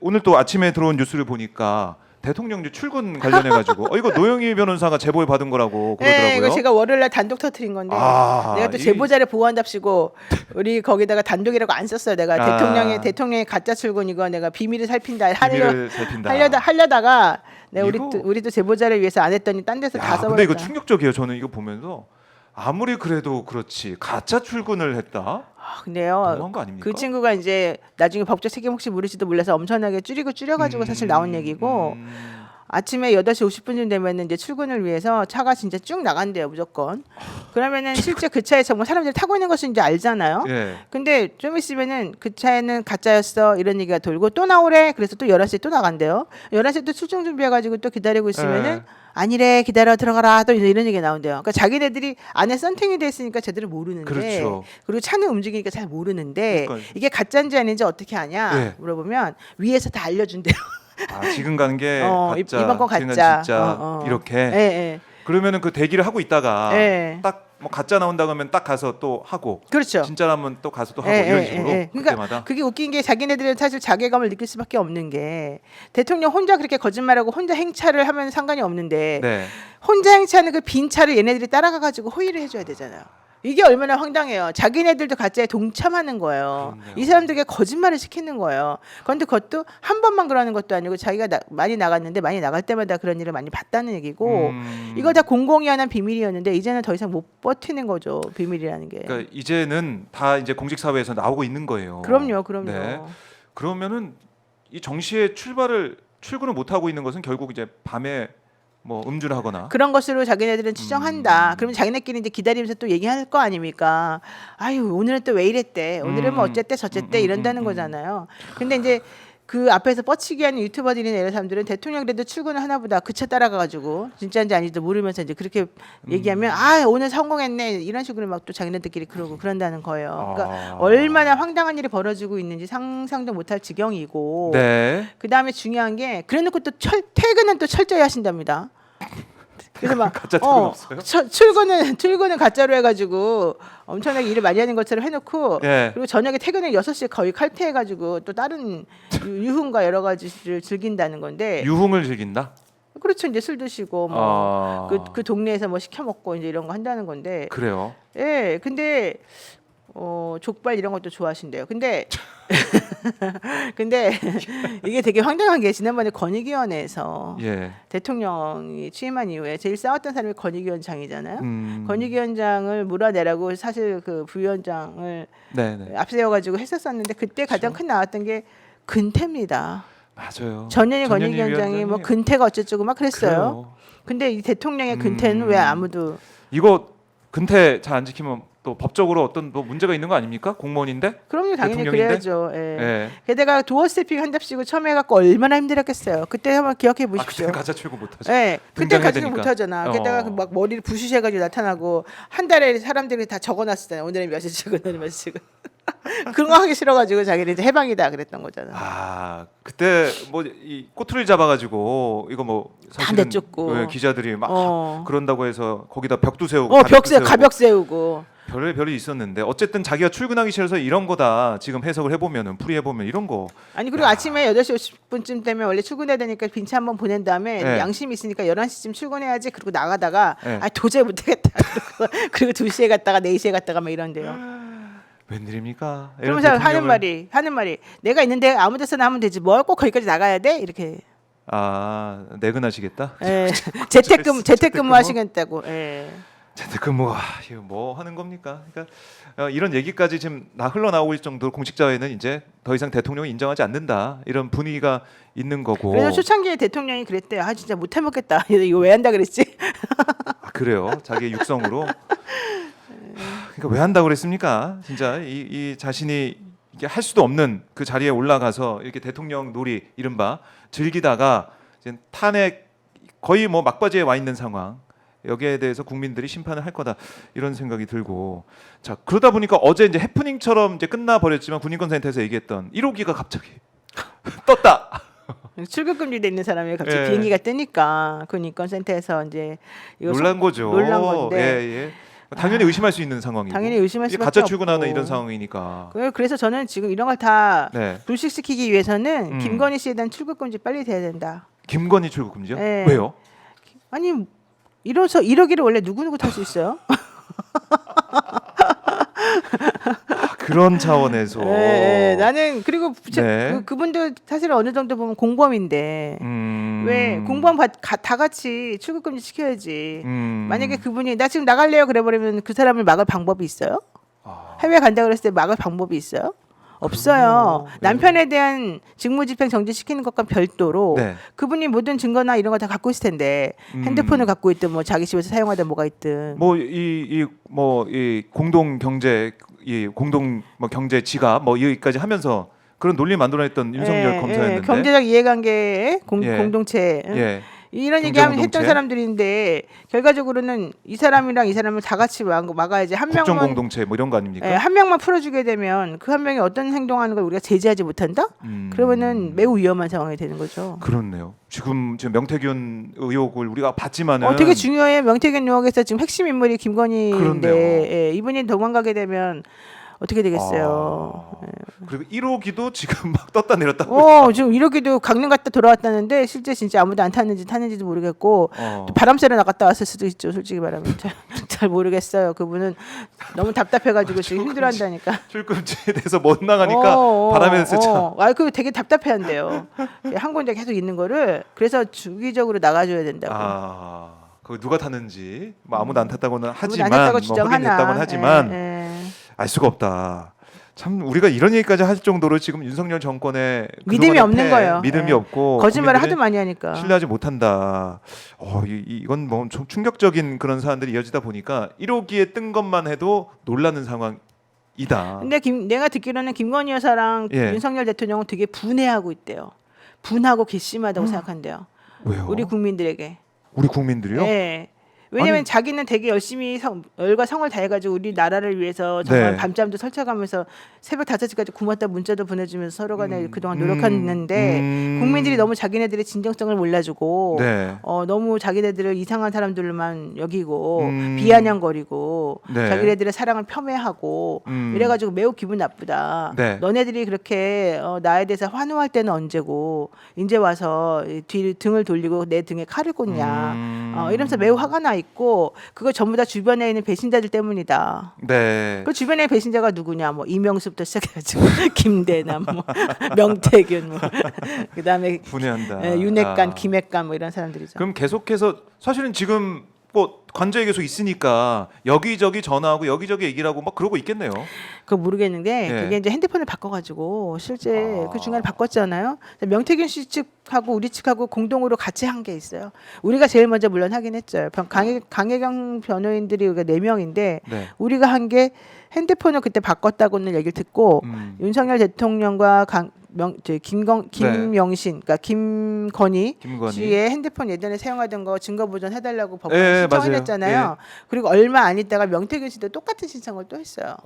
오늘 또 아침에 들어온 뉴스를 보니까 대통령 출근 관련해 가지고 이거 노영희 변호사가 제보를 받은 거라고 그러더라고요. 네, 이거 제가 월요일날 단독 터트린 건데 내가 또 제보자를 보호한답시고 우리 거기다가 단독이라고 안 썼어요. 내가 대통령의 가짜 출근 이거 내가 비밀을 살핀다 하려다가 내가 우리도 제보자를 위해서 안 했더니 딴 데서 다 써버렸다. 근데 이거 충격적이에요. 저는 이거 보면서 아무리 그래도 그렇지 가짜 출근을 했다. 근데요, 너무한 거 아닙니까? 그 친구가 이제 나중에 법적 책임 혹시 물을지도 몰라서 엄청나게 줄여가지고 사실 나온 얘기고 아침에 8시 50분쯤 되면은 이제 출근을 위해서 차가 진짜 쭉 나간대요 무조건. 그러면은 실제 그 차에 정말 사람들이 타고 있는 것은 이제 알잖아요. 예. 근데 좀 있으면은 그 차에는 가짜였어 이런 얘기가 돌고 또 나오래. 그래서 또 11시에 또 나간대요. 11시에 또 출정 준비해가지고 또 기다리고 있으면은 아니래 기다려 들어가라 또 이런 얘기가 나온대요. 그러니까 자기네들이 안에 썬팅이 돼 있으니까 제대로 모르는데 그렇죠. 그리고 차는 움직이니까 잘 모르는데 그러니까요. 이게 가짜인지 아닌지 어떻게 아냐 네. 물어보면 위에서 다 알려준대요. 지금 간 게 가짜, 이번 건 지금 간 가짜. 진짜 이렇게. 예. 그러면은 그 대기를 하고 있다가 예. 딱 뭐 가짜 나온다 그러면 딱 가서 또 하고 그렇죠. 진짜라면 또 가서 또 하고 이런 식으로 그러니까 그때마다. 그게 웃긴 게 자기네들은 사실 자괴감을 느낄 수밖에 없는 게 대통령 혼자 그렇게 거짓말하고 혼자 행차를 하면 상관이 없는데 네. 혼자 행차하는 그 빈 차를 얘네들이 따라가 가지고 호의를 해줘야 되잖아요. 이게 얼마나 황당해요. 자기네들도 가짜에 동참하는 거예요. 그렇네요. 이 사람들에게 거짓말을 시키는 거예요. 그런데 그것도 한 번만 그러는 것도 아니고 자기가 많이 나갔는데 많이 나갈 때마다 그런 일을 많이 봤다는 얘기고 이거 다 공공이 하는 비밀이었는데 이제는 더 이상 못 버티는 거죠. 비밀이라는 게. 그러니까 이제는 다 이제 공직 사회에서 나오고 있는 거예요. 그럼요. 네. 그러면은 이 정시에 출근을 못 하고 있는 것은 결국 이제 밤에 뭐 음주를 하거나 그런 것으로 자기네들은 추정한다. 그러면 자기네끼리 이제 기다리면서 또 얘기할 거 아닙니까? 아유 오늘은 또 왜 이랬대. 오늘은 뭐 어쨌대 저쨌대 이런다는 거잖아요. 근데 이제 그 앞에서 뻗치기 하는 유튜버들이나 이런 사람들은 대통령 그래도 출근을 하나 보다 그 차 따라가가지고 진짜인지 아닌지 모르면서 이제 그렇게 얘기하면 오늘 성공했네 이런 식으로 막 또 자기네들끼리 그러고 그런다는 거예요. 그러니까 얼마나 황당한 일이 벌어지고 있는지 상상도 못할 지경이고 네. 그 다음에 중요한 게 그래놓고 또 퇴근은 또 철저히 하신답니다. 그래서 막 가짜 퇴근 없어요? 출근은 가짜로 해가지고 엄청나게 일을 많이 하는 것처럼 해놓고 네. 그리고 저녁에 퇴근을 6시에 거의 칼퇴해가지고 또 다른 유흥과 여러 가지를 즐긴다는 건데 유흥을 즐긴다? 그렇죠. 이제 술 드시고 뭐 그 동네에서 뭐 시켜 먹고 이제 이런 거 한다는 건데 그래요. 예. 근데 족발 이런 것도 좋아하신대요. 근데 이게 되게 황당한 게 지난번에 권익위원회에서 대통령이 취임한 이후에 제일 싸웠던 사람이 권익위원장이잖아요. 권익위원장을 몰아내라고 사실 그 부위원장을 앞세워가지고 했었었는데 그때 가장 큰 나왔던 게 근태입니다. 맞아요. 전현희 권익위원장이 뭐 근태가 어쩌고 막 그랬어요. 그래요. 근데 이 대통령의 근태는 왜 아무도 이거 근태 잘 안 지키면 또 법적으로 어떤 뭐 문제가 있는 거 아닙니까? 공무원인데? 그럼요, 당연히 대통령인데? 그래야죠. 예. 게다가 도어 스태핑 한답시고 처음에 해갖고 얼마나 힘들었겠어요. 그때 한번 기억해 보십시오. 그때 가짜 출근 못하죠. 네, 그때 등장해야 가짜 되니까. 못하잖아. 게다가 막 머리를 부시셔가지고 나타나고 한 달에 사람들이 다 적어놨었잖아요. 오늘은 몇 시 출근, 오늘은 몇 시 출근. 그런 거 하기 싫어가지고 자기는 이제 해방이다 그랬던 거잖아. 그때 뭐 이 꼬투리를 잡아가지고 이거 뭐 사실은 내쫓고. 기자들이 막 그런다고 해서 거기다 벽도 세우고 가벽 세우고. 별이 있었는데 어쨌든 자기가 출근하기 싫어서 이런 거다 지금 해석을 해보면은 풀이해보면 이런 거 아니 그리고 아침에 8시 50분쯤 되면 원래 출근해야 되니까 빈차 한번 보낸 다음에 양심이 있으니까 11시쯤 출근해야지 그리고 나가다가 도저히 못하겠다 그리고 2시에 갔다가 4시에 갔다가 막 이런데요. 웬일입니까? 그러면서 하는 말이 내가 있는데 아무 데서나 하면 되지 뭘 꼭 거기까지 나가야 돼? 이렇게 내근하시겠다? 재택근무 하시겠다고. 재택근무가 이거 뭐 하는 겁니까? 그러니까 이런 얘기까지 지금 흘러나오고 있을 정도로 공직자회는 이제 더 이상 대통령이 인정하지 않는다 이런 분위기가 있는 거고. 그래서 초창기에 대통령이 그랬대요. 진짜 못 해먹겠다. 이거 왜 한다 그랬지? 그래요? 자기의 육성으로. 그러니까 왜 한다고 그랬습니까? 진짜 이 자신이 이게 할 수도 없는 그 자리에 올라가서 이렇게 대통령 놀이 이른바 즐기다가 이제 탄핵 거의 뭐 막바지에 와 있는 상황. 여기에 대해서 국민들이 심판을 할 거다 이런 생각이 들고 자 그러다 보니까 어제 이제 해프닝처럼 이제 끝나 버렸지만 군인권센터에서 얘기했던 1호기가 갑자기 떴다. 출국금지돼 있는 사람이 갑자기 비행기가 뜨니까 군인권센터에서 이제 놀란 거죠. 놀란 건데 당연히 의심할 수 있는 상황이고. 당연히 의심할 이게 수밖에 가짜 출근하는 없고. 이런 상황이니까. 그래서 저는 지금 이런 걸 다 네. 불식시키기 위해서는 음. 김건희 씨에 대한 출국 금지 빨리 돼야 된다. 김건희 출국 금지요? 네. 왜요? 아니 이러기를 원래 누구누구 탈 수 있어요? 그런 차원에서. 나는 그리고 네. 그분도 사실 어느 정도 보면 공범인데 왜 공범 다 같이 출국 금지 시켜야지. 만약에 그분이 나 지금 나갈래요 그래버리면 그 사람을 막을 방법이 있어요? 해외 간다 그랬을 때 막을 방법이 있어요? 없어요. 네. 남편에 대한 직무집행 정지시키는 것과 별도로 네. 그분이 모든 증거나 이런 거 다 갖고 있을 텐데 핸드폰을 갖고 있든 뭐 자기 집에서 사용하든 뭐가 있든 이 공동 경제 공동 뭐 경제 지갑 뭐 여기까지 하면서 그런 논리 만들어냈던 윤석열 검사였는데 경제적 이해관계의 예. 공동체 예. 이런 경제 얘기하면 공동체. 했던 사람들인데 결과적으로는 이 사람이랑 이 사람을 다 같이 막아야지 한 국정 명만 공동체 뭐 이런 거 아닙니까? 한 명만 풀어주게 되면 그 한 명이 어떤 행동하는 걸 우리가 제지하지 못한다? 그러면은 매우 위험한 상황이 되는 거죠. 그렇네요. 지금 명태균 의혹을 우리가 봤지만은 되게 중요해. 명태균 의혹에서 지금 핵심 인물이 김건희인데 그렇네요. 이분이 도망가게 되면 어떻게 되겠어요? 그리고 1호기도 지금 막 떴다 내렸다. 지금 이러기도 강릉 갔다 돌아왔다는데 실제 진짜 아무도 안 탔는지도 모르겠고 또 바람 쐬러 나갔다 왔을 수도 있죠. 솔직히 말하면 잘 모르겠어요. 그분은 너무 답답해가지고 지금 힘들어한다니까. 출금지에 대해서 못 나가니까 바람에 세차. 그 되게 답답해한대요. 한 군데 계속 있는 거를 그래서 주기적으로 나가줘야 된다고. 그 누가 탔는지 뭐 아무도 안 탔다고는 하지만 안 탔다고 뭐 주장하나. 확인했다고는 하지만 알 수가 없다. 참 우리가 이런 얘기까지 할 정도로 지금 윤석열 정권의 믿음이 없는 거예요. 믿음이 없고 거짓말을 국민들이 하도 많이 하니까. 신뢰하지 못한다. 이건 뭐 좀 충격적인 그런 사안들이 이어지다 보니까 1호기에 뜬 것만 해도 놀라는 상황이다. 근데 내가 듣기로는 김건희 여사랑 윤석열 대통령은 되게 분해하고 있대요. 분하고 괘씸하다고 생각한대요. 왜요? 우리 국민들에게. 우리 국민들이요? 네. 왜냐면 아니, 자기는 되게 열심히 열과 성을 다해가지고 우리 나라를 위해서 정말 네. 밤잠도 설쳐가면서 새벽 5시까지 고맙다 문자도 보내주면서 서로 간에 그동안 노력했는데 국민들이 너무 자기네들의 진정성을 몰라주고 네. 너무 자기네들을 이상한 사람들만 여기고 비아냥거리고 네. 자기네들의 사랑을 폄훼하고 이래가지고 매우 기분 나쁘다. 네. 너네들이 그렇게 나에 대해서 환호할 때는 언제고 이제 와서 등을 돌리고 내 등에 칼을 꽂냐 이러면서 매우 화가 나 있고 그거 전부 다 주변에 있는 배신자들 때문이다. 네. 그 주변의 배신자가 누구냐? 뭐 이명수부터 시작해가지고 김대남, 뭐 명태균, 뭐 그다음에 분해한다. 윤핵관, 김핵관 뭐 이런 사람들이죠. 그럼 계속해서 사실은 지금 뭐 관저에 계속 있으니까 여기저기 전화하고 여기저기 얘기를 하고 막 그러고 있겠네요. 그거 모르겠는데 예. 그게 이제 핸드폰을 바꿔가지고 실제 그 중간에 바꿨잖아요. 명태균 씨 측하고 우리 측하고 공동으로 같이 한 게 있어요. 우리가 제일 먼저 물론 하긴 했죠. 강혜경 변호인들이 우리가 4명인데 네. 우리가 한 게 핸드폰을 그때 바꿨다고는 얘기를 듣고 윤석열 대통령과 김영신, 그러니까 김건희 씨의 핸드폰 예전에 사용하던 거 증거 보전 해달라고 법원에 신청을 했잖아요. 그리고 얼마 안 있다가 명태균 씨도 똑같은 신청을 또 했어요.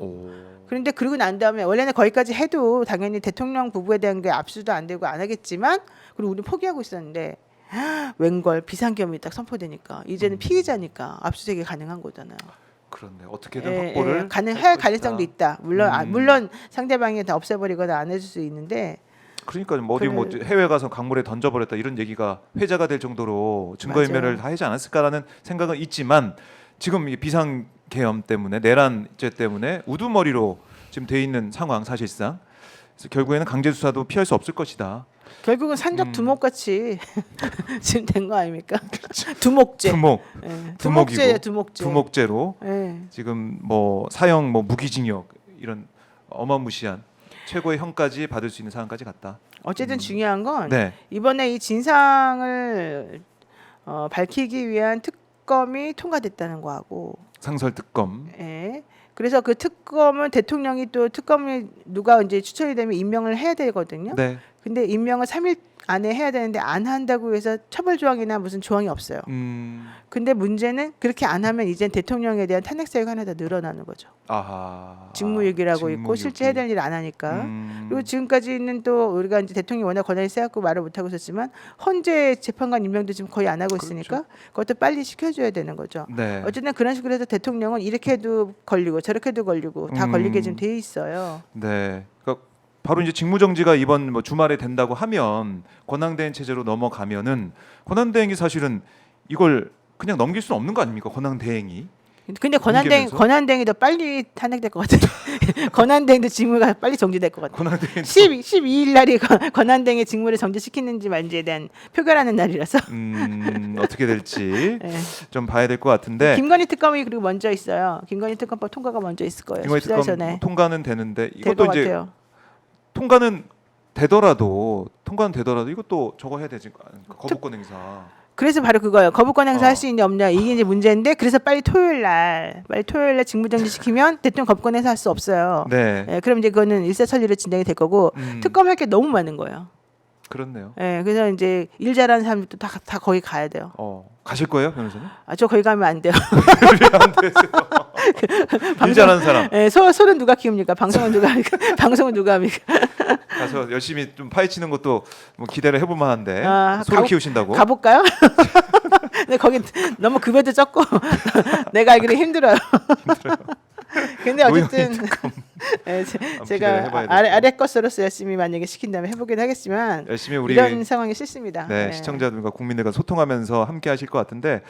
그런데 그러고 난 다음에 원래는 거기까지 해도 당연히 대통령 부부에 대한 게 압수도 안 되고 안 하겠지만 그리고 우리는 포기하고 있었는데 웬걸 비상계엄이 딱 선포되니까 이제는 피의자니까 압수수색이 가능한 거잖아요. 그렇네. 어떻게든 확보를 가능할 가능성도 있다. 물론 상대방이 다 없애버리거나 안 해줄 수 있는데. 그러니까 뭐 어디 해외 가서 강물에 던져버렸다 이런 얘기가 회자가 될 정도로 증거인멸을 다 하지 않았을까라는 생각은 있지만 지금 이 비상계엄 때문에 내란죄 때문에 우두머리로 지금 돼 있는 상황 사실상. 그래서 결국에는 강제 수사도 피할 수 없을 것이다. 결국은 산적 두목같이 지금 된 거 아닙니까? 두목죄. 두목죄예요, 두목죄. 두목죄로 지금 뭐 사형, 뭐 무기징역 이런 어마무시한 최고의 형까지 받을 수 있는 상황까지 갔다. 어쨌든 중요한 건 이번에 이 진상을 밝히기 위한 특검이 통과됐다는 거하고 상설 특검. 그래서 그 특검은 대통령이 또 특검이 누가 이제 추천이 되면 임명을 해야 되거든요. 근데 임명을 3일 안에 해야 되는데 안 한다고 해서 처벌 조항이나 무슨 조항이 없어요. 근데 문제는 그렇게 안 하면 이젠 대통령에 대한 탄핵 사유가 하나 더 늘어나는 거죠. 아하. 직무유기라고 있고 직무유기. 실제 해야 될 일 안 하니까. 그리고 지금까지는 또 우리가 이제 대통령이 워낙 권한이 세갖고 말을 못 하고 있었지만 헌재 재판관 임명도 지금 거의 안 하고 있으니까 그것도 빨리 시켜줘야 되는 거죠. 네. 어쨌든 그런 식으로 해서 대통령은 이렇게도 걸리고 저렇게도 걸리고 다 걸리게 좀 돼 있어요. 네. 그러니까 바로 이제 직무정지가 이번 뭐 주말에 된다고 하면 권한대행 체제로 넘어가면은 권한대행이 사실은 이걸 그냥 넘길 수는 없는 거 아닙니까? 권한대행이. 근데 옮기면서? 권한대행이 더 빨리 탄핵될 것 같아요. 권한대행도 직무가 빨리 정지될 것 같아요. 권한대행 12일 날이 권한대행의 직무를 정지시키는지 말지에 대한 표결하는 날이라서 어떻게 될지 네. 좀 봐야 될 것 같은데. 김건희 특검이 그리고 먼저 있어요. 김건희 특검법 통과가 먼저 있을 거예요. 김건희 14일 특검 전에 통과는 되는데 될 이것도 것 이제 같아요. 통과는 되더라도 이것도 저거 해야 되지 않을까? 거부권 행사. 그래서 바로 그거예요. 거부권 행사 어. 할 수 있냐 없냐 이게 이제 문제인데 그래서 빨리 토요일 날 직무정지 시키면 대통령 거부권 행사 할 수 없어요. 네. 예, 그럼 이제 그거는 일사천리로 진행이 될 거고 특검할 게 너무 많은 거예요. 그렇네요. 예, 그래서 이제 일 잘하는 사람들도 다 거기 가야 돼요. 가실 거예요, 변호사님? 저 거기 가면 안 돼요. 안 되세요. 일 잘하는 사람 예, 소는 누가 키웁니까? 방송은 누가 합니까? 방송은 누가 합니까? 가서 열심히 좀 파헤치는 것도 뭐 기대를 해볼 만한데 아, 소를 키우신다고. 가볼까요? 근데 거기 너무 급여도 적고 내가 알기로 힘들어요. 근데 어쨌든 예, 제가 기대를 해봐야 아래 것으로서 열심히 만약에 시킨다면 해보긴 하겠지만 열심히 우리 이런 상황이 싫습니다. 네, 예. 시청자들과 국민들과 소통하면서 함께 하실 것 같은데